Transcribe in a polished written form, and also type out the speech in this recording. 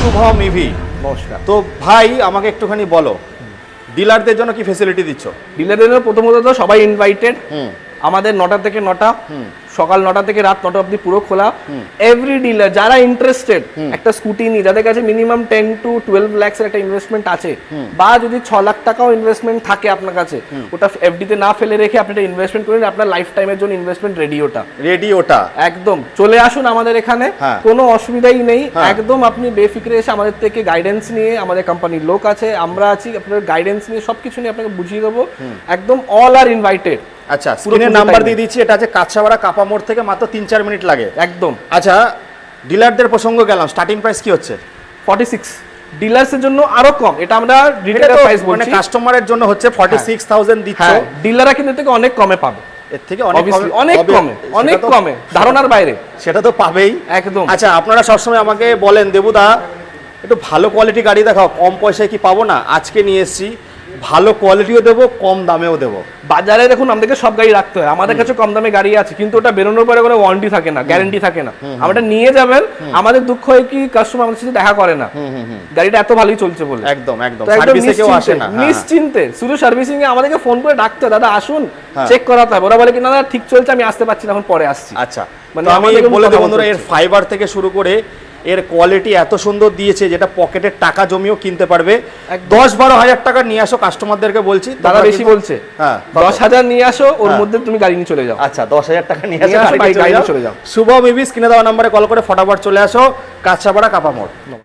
Shubham EV. নমস্কার। তো ভাই আমাকে একটুখানি বলো, ডিলারদের জন্য কি ফেসিলিটি দিচ্ছ? ডিলারদের জন্য প্রথমত তো সবাই ইনভাইটেড। আমাদের 9টা থেকে 9টা, সকাল 9টা থেকে রাত 9টা অবধি পুরো খোলা। এভরি ডিলার যারা ইন্টারেস্টেড একটা স্কুটি নিয়ে, যাদের কাছে মিনিমাম 10 to 12 লাখস এর একটা ইনভেস্টমেন্ট আছে, বা যদি 6 লাখ টাকাও ইনভেস্টমেন্ট থাকে আপনার কাছে, ওটা এফডি তে না ফেলে রেখে আপনি এটা ইনভেস্টমেন্ট করেন, আপনার লাইফ টাইমের জন্য ইনভেস্টমেন্ট রেডি ওটা একদম। চলে আসুন আমাদের এখানে, কোনো অসুবিধাই নেই। একদম আপনি বেফিক্রে এসে আমাদের থেকে গাইডেন্স নিয়ে, আমাদের কোম্পানির লোক আছে, আমরা আছি, আপনাদের গাইডেন্স নিয়ে সবকিছু নিয়ে আপনাকে বুঝিয়ে দেবো। একদম অল আর ইনভাইটেড। আচ্ছা, স্ক্রিনে নাম্বার দিয়ে দিচ্ছি, এটা আছে কাঁচরাপাড়া কাপা মোড় থেকে মাত্র 3-4 মিনিট লাগে একদম। আচ্ছা, ডিলারদের প্রসঙ্গ গেলাম, স্টার্টিং প্রাইস কি হচ্ছে? 46। ডিলার্সের জন্য আরো কম, এটা আমরা রিটেলার প্রাইস বলছি, মানে কাস্টমারের জন্য হচ্ছে 46,000 দিচ্ছ। ডিলাররা কিন্তু থেকে অনেক কমে পাবে, এর থেকে অনেক কমে ধারণার বাইরে, সেটা তো পাবেই একদম। আচ্ছা, আপনারা সবসময় আমাকে বলেন দেবুদা একটু ভালো কোয়ালিটি গাড়ি দেখাও, কম পয়সায় কি পাবো না? আজকে নিয়ে এসেছি, ভালো কোয়ালিটিও দেবো, কম দামেও দেবো। বাজারে দেখুন আমাদেরকে সব গাড়ি রাখতে হয়, আমাদের কাছে কম দামে গাড়ি আছে, কিন্তু ওটা বেরোনোর পরে কোনো ওয়ারেন্টি থাকে না, গ্যারান্টি থাকে না। আমরা নিয়ে যাবেন, আমাদের দুঃখ হয় কি কাস্টমার আমাদের সাথে দেখা করে না, গাড়িটা এত ভালোই চলছে বলে। একদম সার্ভিসে কেউ আসে না, নিশ্চিন্তে শুধু সার্ভিসিং এ আমাদেরকে ফোন করে ডাকতে হয়, দাদা আসুন চেক করাতে হবে। ওরা বলে কি না দাদা ঠিক চলছে, আমি আসতে পারছি না, এখন পরে আসছি। আচ্ছা, মানে আমি বলে দেব বন্ধুরা, এর ফাইবার থেকে শুরু করে এর কোয়ালিটি এত সুন্দর দিয়েছে যেটা পকেটের টাকা জমিও কিনতে পারবে। 10-12 হাজার টাকা নিয়ে আসো, কাস্টমারদেরকে বলছি, দাদা বেশি বলছে। হ্যাঁ, 10,000 নিয়ে আসো, ওর মধ্যে তুমি গাড়ি নিয়ে চলে যাও। আচ্ছা, 10,000 টাকা নিয়ে আসো, গাড়ি নিয়ে চলে যাও। শুভম ইভি, স্ক্রিনে দেওয়া নম্বরে কল করে ফটাফট চলে আসো, কাঁচরাপাড়া কাপা মোড়।